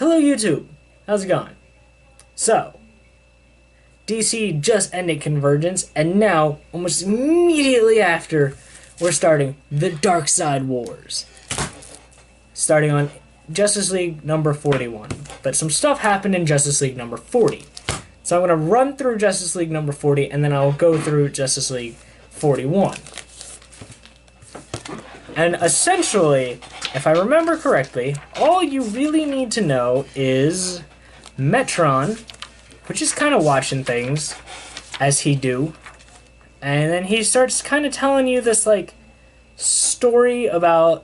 Hello YouTube! How's it going? So, DC just ended Convergence, and now, almost immediately after, we're starting the Darkseid Wars. Starting on Justice League number 41. But some stuff happened in Justice League number 40. So I'm going to run through Justice League number 40, and then I'll go through Justice League 41. And essentially, if I remember correctly, all you really need to know is Metron, which is kind of watching things as he do, and then he starts kind of telling you this like story about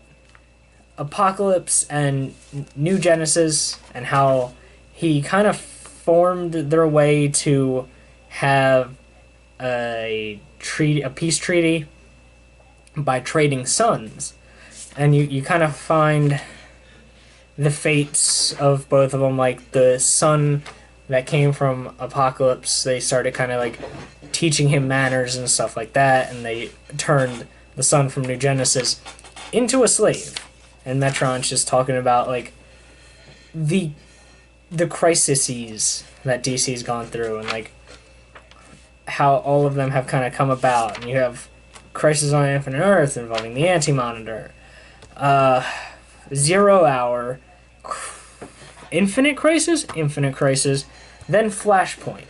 Apocalypse and New Genesis and how he kind of formed their way to have a peace treaty by trading suns. And you kind of find the fates of both of them, like the sun that came from Apocalypse, they started kind of like teaching him manners and stuff like that, and they turned the sun from New Genesis into a slave. And Metron's just talking about like the crises that DC's gone through and like how all of them have kind of come about. And you have Crisis on Infinite Earth involving the Anti-Monitor, 0 Hour, Infinite Crisis, then Flashpoint.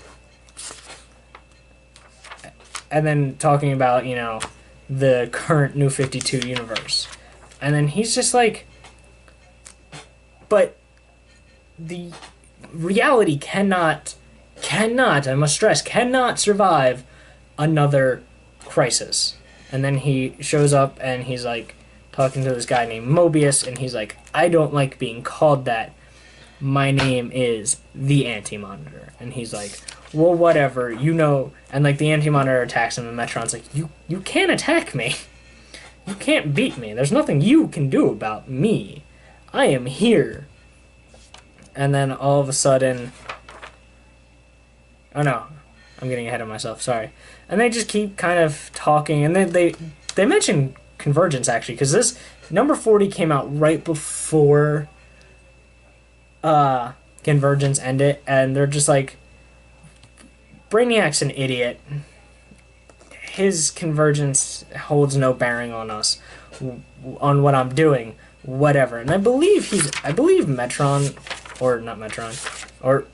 And then talking about, you know, the current New 52 universe. And then he's just like, but the reality cannot, I must stress, cannot survive another crisis. And then he shows up and he's like talking to this guy named Mobius, and he's like, I don't like being called that. My name is the Anti-Monitor. And he's like, well, whatever, you know. And like the Anti-Monitor attacks him, and Metron's like, you can't attack me. You can't beat me. There's nothing you can do about me. I am here. And then all of a sudden... Oh no, I'm getting ahead of myself, sorry. And they just keep kind of talking, and then they mention Convergence, actually, because this number 40 came out right before Convergence ended, and they're just like, Brainiac's an idiot. His Convergence holds no bearing on us, on what I'm doing, whatever. And I believe Metron, or not Metron, or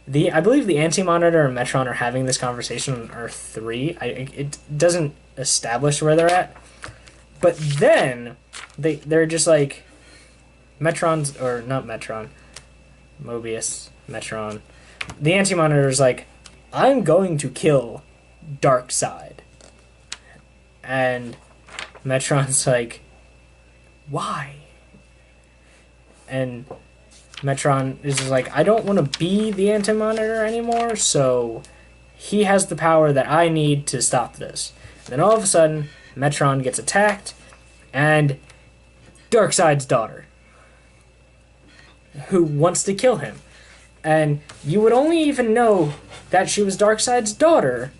I believe the Anti-Monitor and Metron are having this conversation on Earth 3. It doesn't establish where they're at. But then, they're just like, Metron's, or not Metron, Mobius, Metron. The Anti-Monitor's like, I'm going to kill Darkseid. And Metron's like, why? And Metron is just like, I don't want to be the Anti-Monitor anymore, so he has the power that I need to stop this. And then all of a sudden, Metron gets attacked, and Darkseid's daughter, who wants to kill him. And you would only even know that she was Darkseid's daughter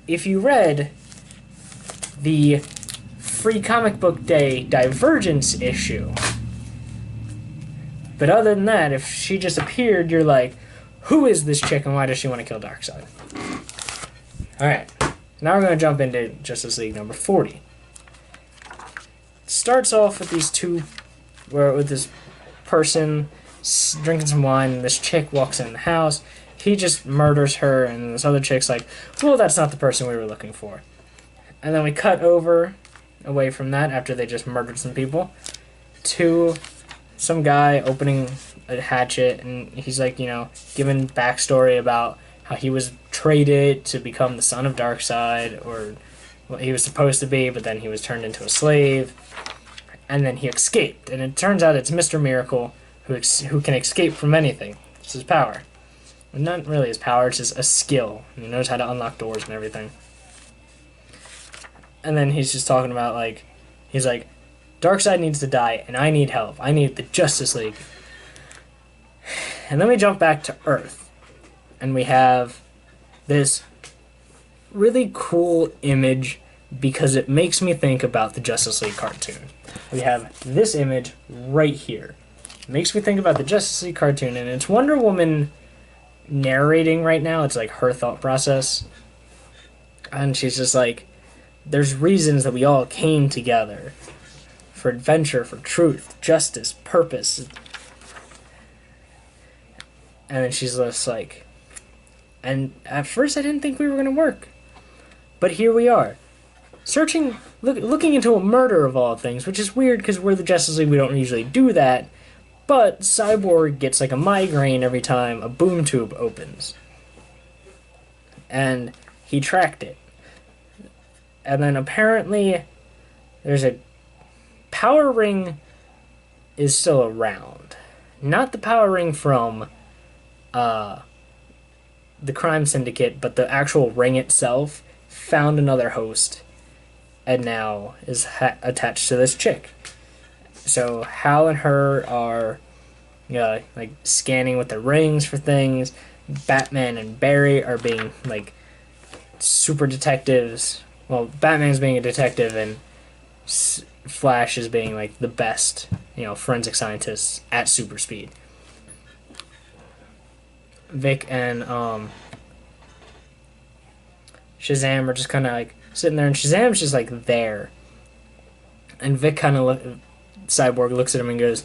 if you read the Free Comic Book Day Divergence issue. But other than that, if she just appeared, you're like, who is this chick and why does she want to kill Darkseid? Alright, now we're going to jump into Justice League number 40. It starts off with these two, with this person drinking some wine, and this chick walks in the house. He just murders her, and this other chick's like, well, that's not the person we were looking for. And then we cut away from that, after they just murdered some people, to some guy opening a hatchet, and he's like, you know, giving backstory about how he was traded to become the son of Darkseid, or what he was supposed to be, but then he was turned into a slave, and then he escaped. And it turns out it's Mr. Miracle who can escape from anything. It's his power. And not really his power, it's just a skill. And he knows how to unlock doors and everything. And then he's just talking about, like, he's like, Darkseid needs to die, and I need help. I need the Justice League. And then we jump back to Earth. And we have this really cool image because it makes me think about the Justice League cartoon. We have this image right here. makes me think about the Justice League cartoon, and it's Wonder Woman narrating right now. It's like her thought process. And she's just like, there's reasons that we all came together. For adventure, for truth, justice, purpose. And then she's just like, and at first I didn't think we were going to work. But here we are. Looking into a murder of all things, which is weird because we're the Justice League, we don't usually do that. But Cyborg gets like a migraine every time a boom tube opens. And he tracked it. And then apparently there's a power ring is still around. Not the power ring from the crime syndicate, but the actual ring itself found another host and now is attached to this chick. So Hal and her are like scanning with the rings for things. Batman and Barry are being like super detectives. Well, Batman's being a detective and Flash is being like the best, forensic scientists at super speed. Vic and Shazam are just kind of like sitting there, and Shazam's just like there. And Vic kind of Cyborg looks at him and goes,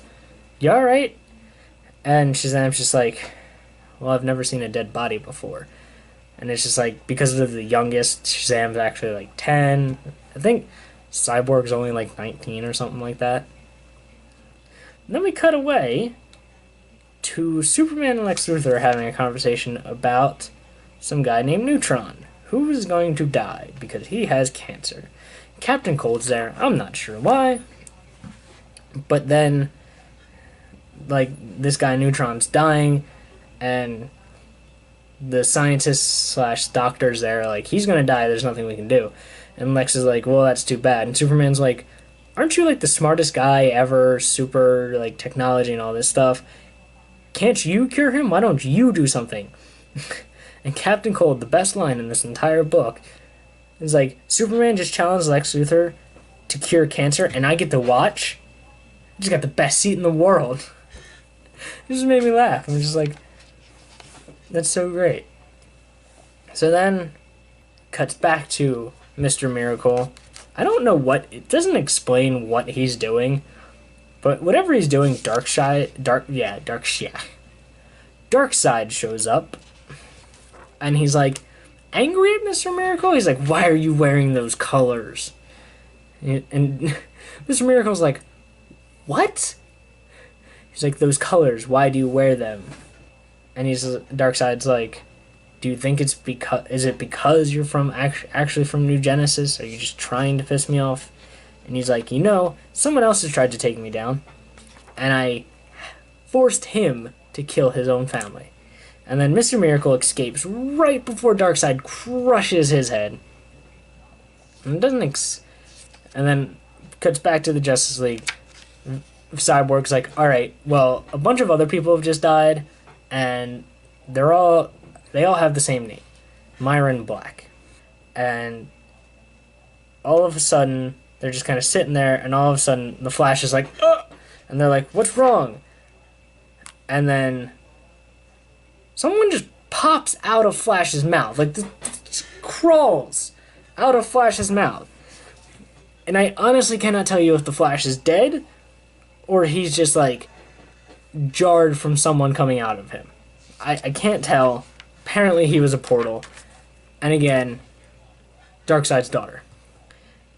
"You all right?" And Shazam's just like, "Well, I've never seen a dead body before." And it's just like, because of the youngest, Shazam's actually like 10. I think Cyborg's only like 19 or something like that. And then we cut away to Superman and Lex Luthor having a conversation about some guy named Neutron, who is going to die because he has cancer. Captain Cold's there. I'm not sure why. But then, like, this guy Neutron's dying, and the scientists / doctors there, like, he's gonna die, there's nothing we can do. And Lex is like, well, that's too bad. And Superman's like, aren't you, like, the smartest guy ever, super, like, technology and all this stuff? Can't you cure him? Why don't you do something? And Captain Cold, the best line in this entire book, is like, Superman just challenged Lex Luthor to cure cancer, and I get to watch? I just got the best seat in the world. It just made me laugh. I'm just like, that's so great. So then, cuts back to Mr. Miracle. I don't know it doesn't explain what he's doing, but whatever he's doing, Darkseid shows up, and he's like, angry at Mr. Miracle? He's like, why are you wearing those colors? And Mr. Miracle's like, what? He's like, those colors, why do you wear them? And Darkseid's like, do you think is it because you're from actually from New Genesis? Are you just trying to piss me off? And he's like, someone else has tried to take me down, and I forced him to kill his own family. And then Mr. Miracle escapes right before Darkseid crushes his head. And and then cuts back to the Justice League. Cyborg's like, alright, well, a bunch of other people have just died, and they all have the same name, Myron Black. And all of a sudden, they're just kind of sitting there, and all of a sudden, the Flash is like, ugh! And they're like, what's wrong? And then someone just pops out of Flash's mouth, like, just crawls out of Flash's mouth. And I honestly cannot tell you if the Flash is dead, or he's just, like, jarred from someone coming out of him. I can't tell. Apparently he was a portal. And again, Darkseid's daughter.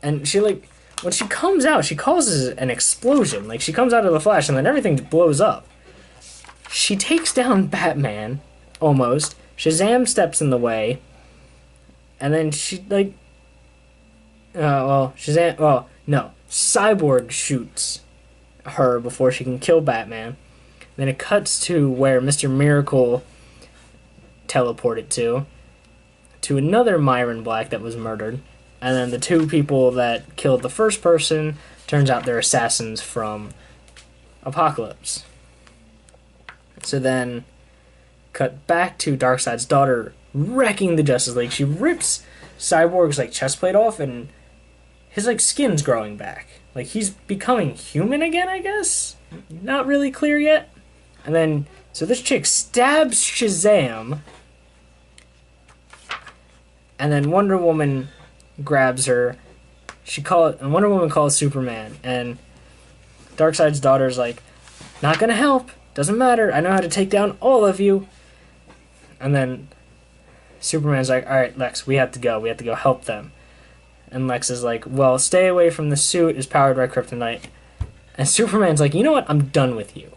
And she, like, when she comes out, she causes an explosion. Like, she comes out of the Flash, and then everything blows up. She takes down Batman, almost. Shazam steps in the way. And then she, like... Cyborg shoots her before she can kill Batman. Then it cuts to where Mr. Miracle teleported to another Myron Black that was murdered. And then the two people that killed the first person, turns out they're assassins from Apocalypse. So then, cut back to Darkseid's daughter wrecking the Justice League. She rips Cyborg's, like, chest plate off, and his like skin's growing back. Like he's becoming human again, I guess. Not really clear yet. And then so this chick stabs Shazam, and then Wonder Woman grabs her. And Wonder Woman calls Superman, and Darkseid's daughter's like, not gonna help. Doesn't matter. I know how to take down all of you. And then Superman's like, all right, Lex, we have to go. We have to go help them. And Lex is like, well, stay away from the suit. It's powered by kryptonite. And Superman's like, you know what? I'm done with you.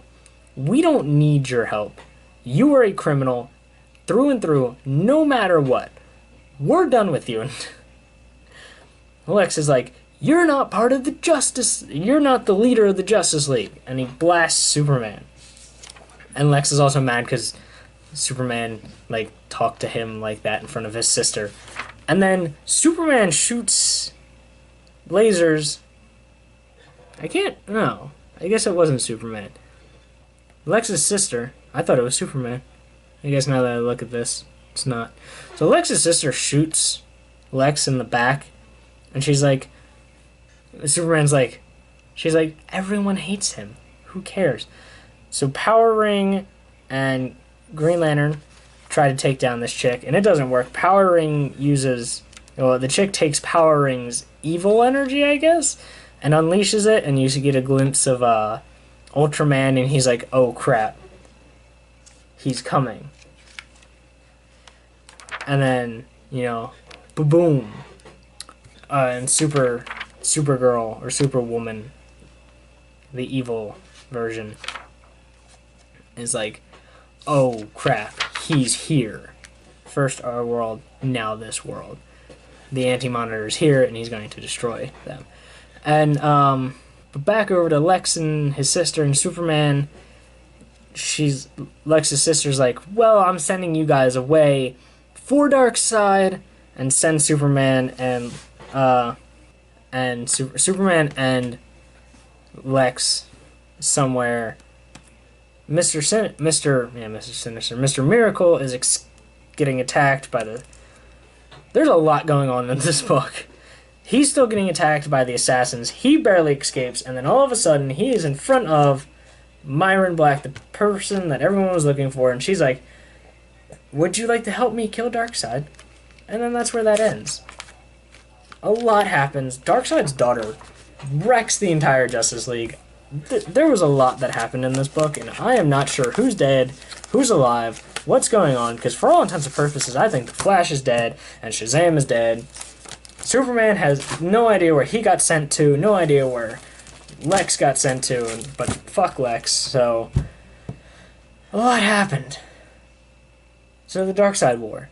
We don't need your help. You are a criminal through and through, no matter what. We're done with you. And Lex is like, you're not part of the Justice... You're not the leader of the Justice League. And he blasts Superman. And Lex is also mad because Superman, like, talked to him like that in front of his sister. And then Superman shoots lasers. I guess it wasn't Superman. Lex's sister. I thought it was Superman. I guess now that I look at this, it's not. So Lex's sister shoots Lex in the back. And she's like... Superman's like... She's like, everyone hates him. Who cares? So Power Ring and Green Lantern try to take down this chick, and it doesn't work. Power Ring uses... Well, the chick takes Power Ring's evil energy, I guess, and unleashes it, and you get a glimpse of Ultraman, and he's like, oh crap. He's coming. And then, you know, boom. And Supergirl, or Superwoman, the evil version, is like, oh crap, he's here. First our world, now this world. The Anti-Monitor's here, and he's going to destroy them. And, but back over to Lex and his sister and Superman. Lex's sister's like, well, I'm sending you guys away for Darkseid, and send Superman and Superman and Lex somewhere. Mr. Miracle is getting attacked by the... There's a lot going on in this book. He's still getting attacked by the assassins. He barely escapes, and then all of a sudden, he is in front of Myron Black, the person that everyone was looking for, and she's like, would you like to help me kill Darkseid? And then that's where that ends. A lot happens. Darkseid's daughter wrecks the entire Justice League. There was a lot that happened in this book, and I am not sure who's dead, who's alive, what's going on, because for all intents and purposes, I think the Flash is dead, and Shazam is dead. Superman has no idea where he got sent to, no idea where Lex got sent to, but fuck Lex, so a lot happened. So the Darkseid War.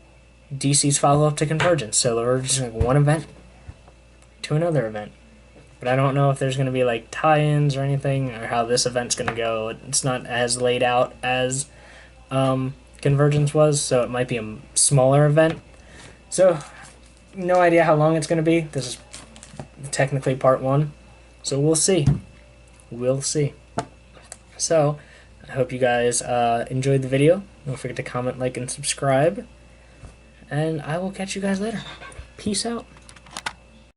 DC's follow-up to Convergence, so we're just like one event to another event. But I don't know if there's going to be like tie-ins or anything, or how this event's going to go. It's not as laid out as Convergence was, so it might be a smaller event. So, no idea how long it's going to be. This is technically part 1, so we'll see. We'll see. So, I hope you guys enjoyed the video. Don't forget to comment, like, and subscribe. And I will catch you guys later. Peace out.